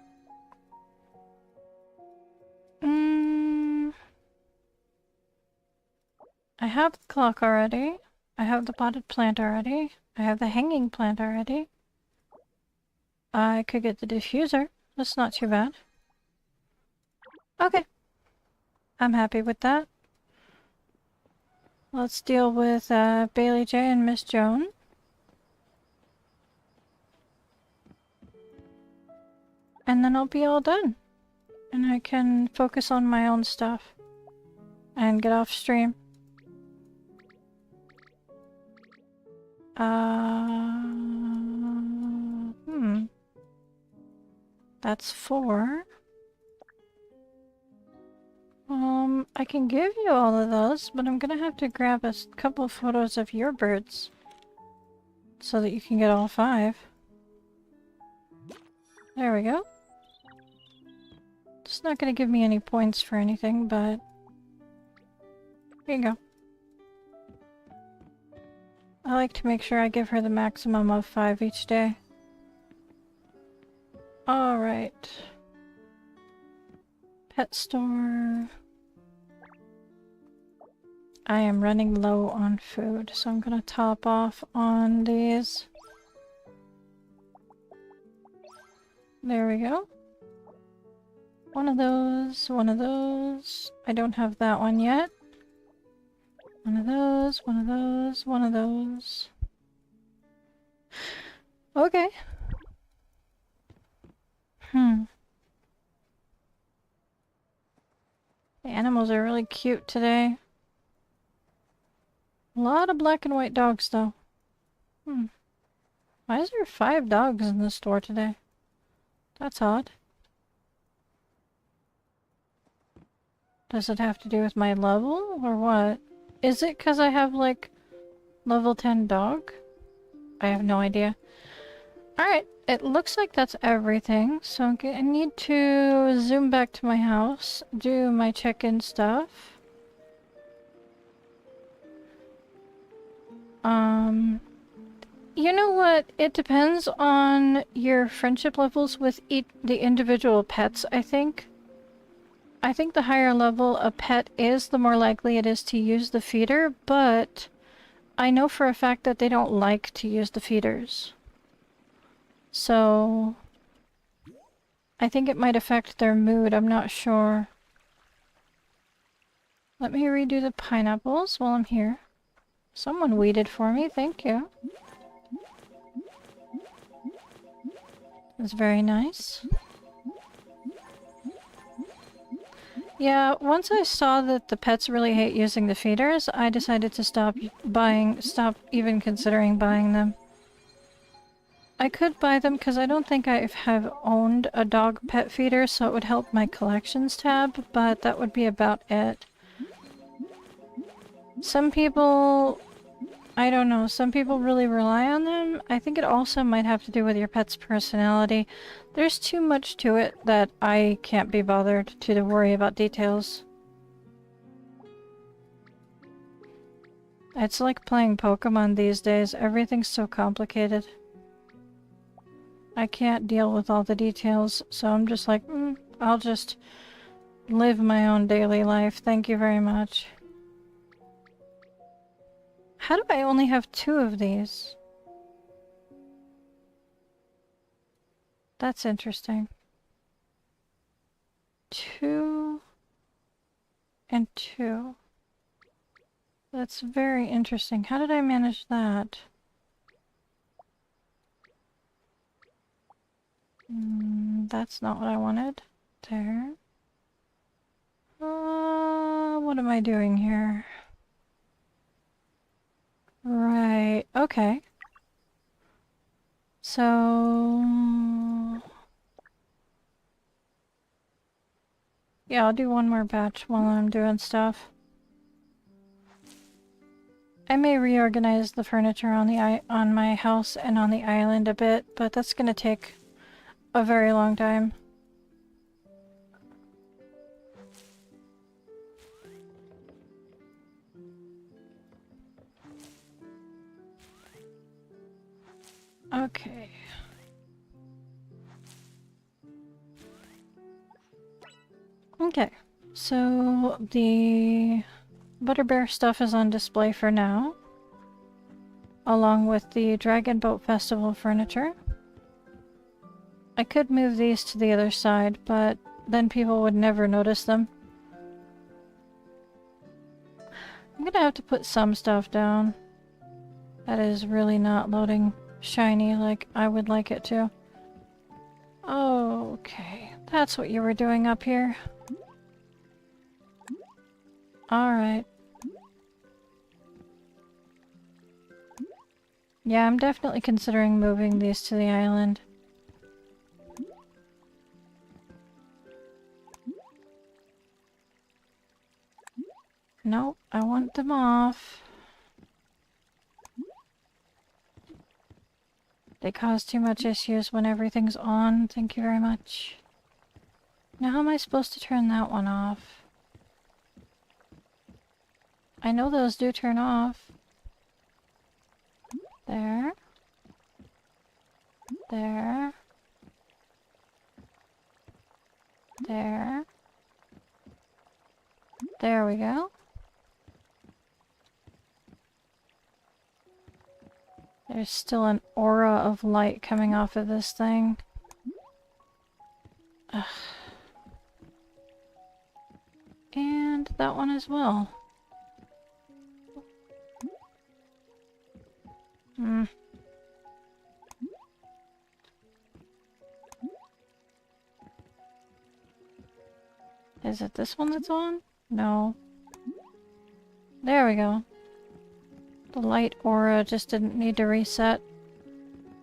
I have the clock already. I have the potted plant already. I have the hanging plant already. I could get the diffuser. That's not too bad. Okay. I'm happy with that. Let's deal with Bailey J and Miss Joan. And then I'll be all done. And I can focus on my own stuff. And get off stream. That's 4. I can give you all of those, but I'm gonna have to grab a couple photos of your birds. So that you can get all 5. There we go. It's not gonna give me any points for anything, but... Here you go. I like to make sure I give her the maximum of 5 each day. Alright. Pet store... I am running low on food, so I'm gonna top off on these. There we go. One of those, one of those. I don't have that one yet. One of those, one of those, one of those. Okay. The animals are really cute today. A lot of black and white dogs, though. Why is there 5 dogs in the store today? That's odd. Does it have to do with my level, or what? Is it because I have, like, level 10 dog? I have no idea. Alright, it looks like that's everything, so I need to zoom back to my house, do my check-in stuff. You know what? It depends on your friendship levels with the individual pets, I think. I think the higher level a pet is, the more likely it is to use the feeder, but I know for a fact that they don't like to use the feeders. So I think it might affect their mood, I'm not sure. Let me redo the pineapples while I'm here. Someone weeded for me, thank you. That's very nice. Yeah, once I saw that the pets really hate using the feeders, I decided to stop even considering buying them. I could buy them because I don't think I have owned a dog pet feeder, so it would help my collections tab, but that would be about it. Some people... I don't know, some people really rely on them. I think it also might have to do with your pet's personality. There's too much to it that I can't be bothered to worry about details. It's like playing Pokemon these days. Everything's so complicated. I can't deal with all the details, so I'm just like, I'll just live my own daily life. Thank you very much. How do I only have 2 of these? That's interesting. 2 and 2. That's very interesting. How did I manage that? That's not what I wanted. There. What am I doing here? Right, okay. So... yeah, I'll do one more batch while I'm doing stuff. I may reorganize the furniture on my house and on the island a bit, but that's gonna take a very long time. Okay. Okay, so the Butterbear stuff is on display for now, along with the Dragon Boat Festival furniture. I could move these to the other side, but then people would never notice them. I'm gonna have to put some stuff down. That is really not loading shiny like I would like it to. Okay, that's what you were doing up here. Alright. Yeah, I'm definitely considering moving these to the island. Nope, I want them off. They cause too much issues when everything's on. Thank you very much. Now how am I supposed to turn that one off? I know those do turn off. There. There. There. There we go. There's still an aura of light coming off of this thing. Ugh. And that one as well. Hmm. Is it this one that's on? No. There we go. The light aura just didn't need to reset.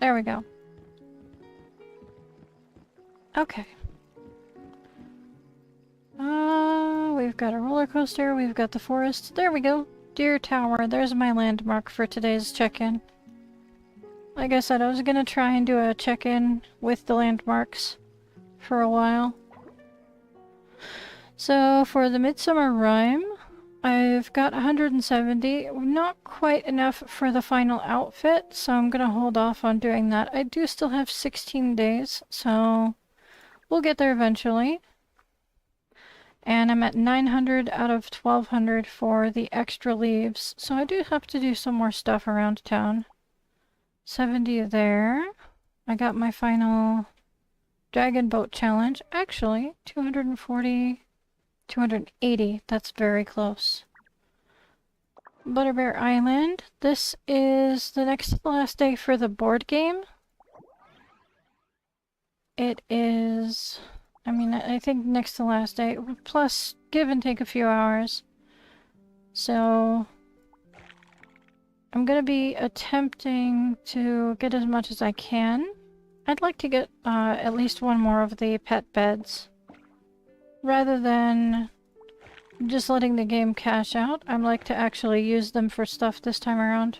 There we go. Okay. We've got a roller coaster, we've got the forest. There we go. Deer Tower. There's my landmark for today's check-in. Like I said, I was gonna try and do a check-in with the landmarks for a while. So for the Midsummer Rhyme, I've got 170. Not quite enough for the final outfit, so I'm gonna hold off on doing that. I do still have 16 days, so we'll get there eventually. And I'm at 900 out of 1200 for the extra leaves, so I do have to do some more stuff around town. 70 there. I got my final Dragon Boat Challenge. Actually, 240, 280. That's very close. Butterbear Island. This is the next to the last day for the board game. It is... I mean, I think next to last day, plus give and take a few hours. So I'm gonna be attempting to get as much as I can. I'd like to get at least one more of the pet beds. Rather than just letting the game cash out, I'd like to actually use them for stuff this time around.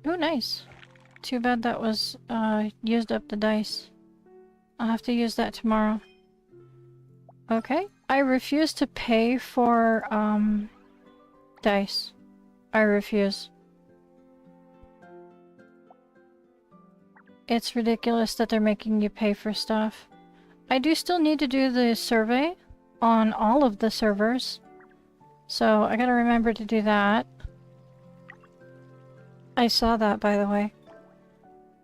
Oh, nice. Too bad that was used up the dice. I'll have to use that tomorrow. Okay. I refuse to pay for, dice. I refuse. It's ridiculous that they're making you pay for stuff. I do still need to do the survey on all of the servers. So I gotta remember to do that. I saw that, by the way.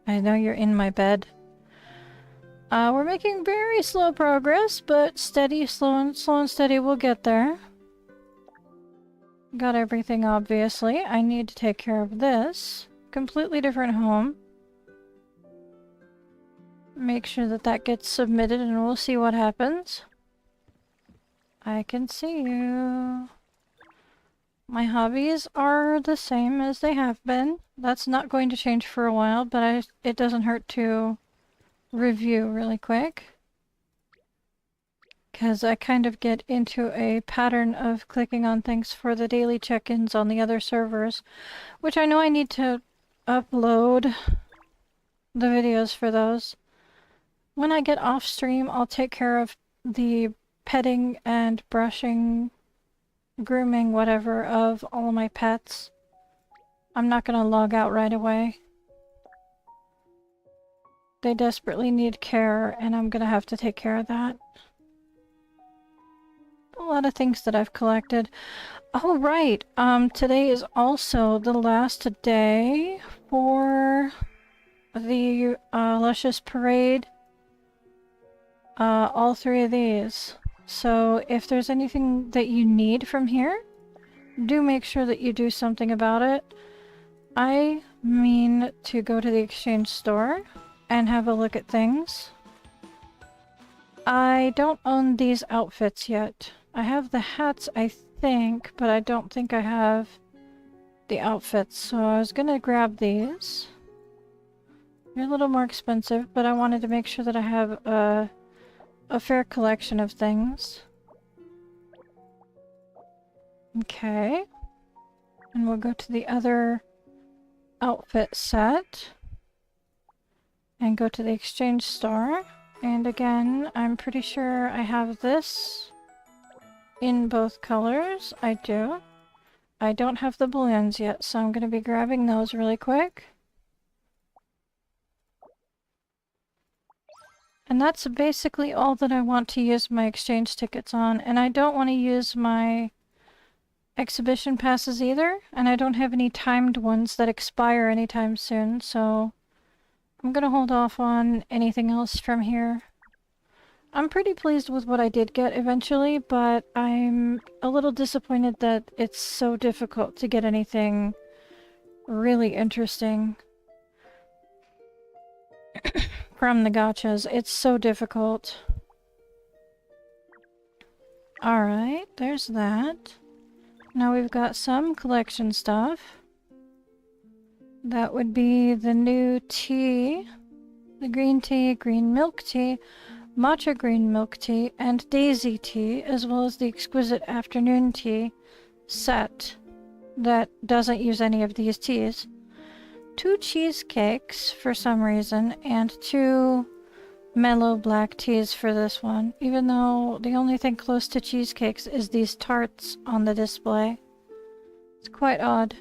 I know you're in my bed. We're making very slow progress, but steady, slow and steady, we'll get there. Got everything, obviously. I need to take care of this. Completely different home. Make sure that that gets submitted and we'll see what happens. I can see you. My hobbies are the same as they have been. That's not going to change for a while, but it doesn't hurt to review really quick. Because I kind of get into a pattern of clicking on things for the daily check-ins on the other servers, which I know I need to upload the videos for those. When I get off stream, I'll take care of the petting and brushing, grooming, whatever, of all of my pets. I'm not gonna log out right away. They desperately need care, and I'm gonna have to take care of that. A lot of things that I've collected. Oh, right! Today is also the last day for the Luscious Parade. All three of these. So if there's anything that you need from here, do make sure that you do something about it. I mean to go to the exchange store and have a look at things. I don't own these outfits yet. I have the hats, I think, but I don't think I have the outfits. So I was gonna grab these. They're a little more expensive, but I wanted to make sure that I have a fair collection of things. Okay. And we'll go to the other outfit set and go to the exchange store. And again, I'm pretty sure I have this in both colors. I do. I don't have the balloons yet, so I'm going to be grabbing those really quick. And that's basically all that I want to use my exchange tickets on. And I don't want to use my exhibition passes either. And I don't have any timed ones that expire anytime soon, so I'm going to hold off on anything else from here. I'm pretty pleased with what I did get eventually, but I'm a little disappointed that it's so difficult to get anything really interesting from the gachas. It's so difficult. Alright, there's that. Now we've got some collection stuff. That would be the new tea, the green tea, green milk tea, matcha green milk tea, and daisy tea, as well as the exquisite afternoon tea set that doesn't use any of these teas. 2 cheesecakes for some reason, and 2 mellow black teas for this one, even though the only thing close to cheesecakes is these tarts on the display. It's quite odd.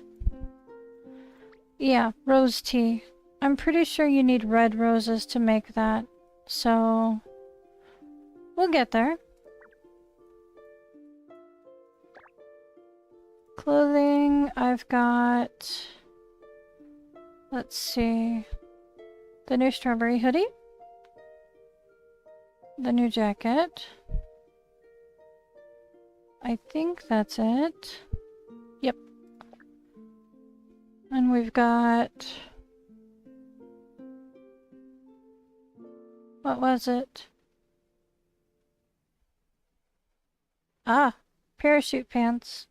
Yeah, rose tea. I'm pretty sure you need red roses to make that, so we'll get there. Clothing, I've got, let's see, the new strawberry hoodie, the new jacket. I think that's it. Yep. And we've got, what was it? Ah, parachute pants.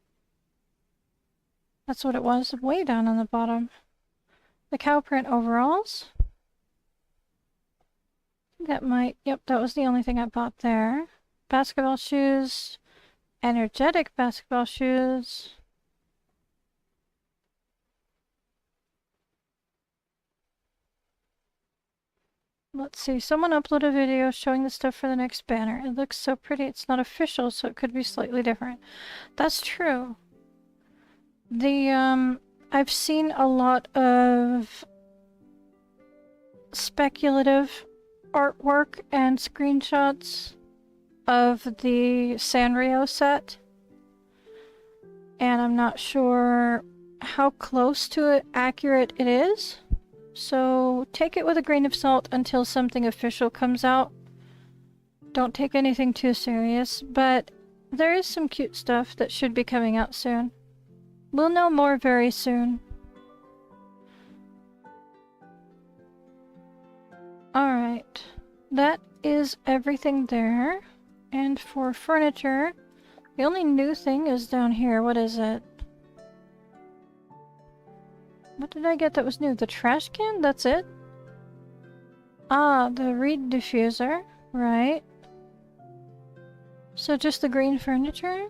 That's what it was, way down on the bottom. The cow print overalls. That might, yep, that was the only thing I bought there. Basketball shoes, energetic basketball shoes. Let's see, someone uploaded a video showing the stuff for the next banner. It looks so pretty. It's not official, so it could be slightly different. That's true. I've seen a lot of speculative artwork and screenshots of the Sanrio set, and I'm not sure how close to it accurate it is, so take it with a grain of salt until something official comes out. Don't take anything too serious, but there is some cute stuff that should be coming out soon. We'll know more very soon. Alright, that is everything there. And for furniture, the only new thing is down here. What is it? What did I get that was new? The trash can? That's it? Ah, the reed diffuser. Right. So just the green furniture?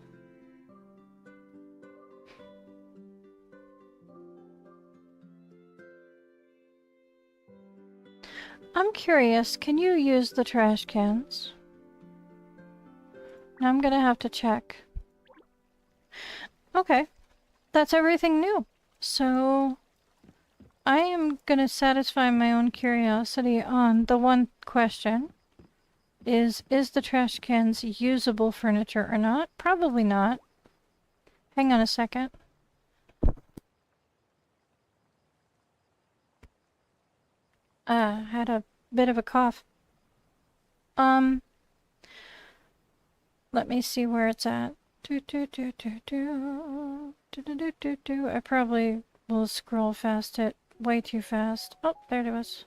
I'm curious, can you use the trash cans? I'm gonna have to check. Okay, that's everything new. So I am gonna satisfy my own curiosity on the one question. Is the trash cans usable furniture or not? Probably not. Hang on a second. Had a bit of a cough. Let me see where it's at. Do, do, do, do, do. Do, do, do, do, do. I probably will scroll fast it way too fast. Oh, there it was.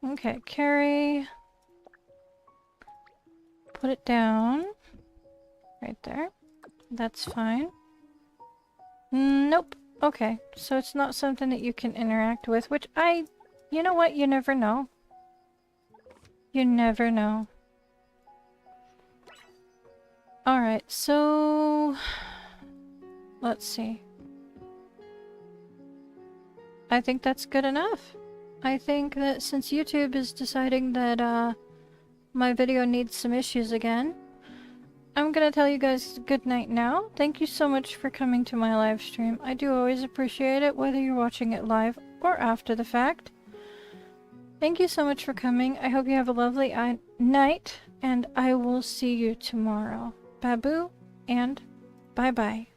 Okay, carry. Put it down. Right there. That's fine. Nope. Okay, so it's not something that you can interact with, which you know what? You never know. You never know. Alright, so... let's see. I think that's good enough. I think that since YouTube is deciding that, my video needs some issues again, I'm gonna tell you guys good night now. Thank you so much for coming to my live stream. I do always appreciate it, whether you're watching it live or after the fact. Thank you so much for coming. I hope you have a lovely night, and I will see you tomorrow. Babu, and bye-bye.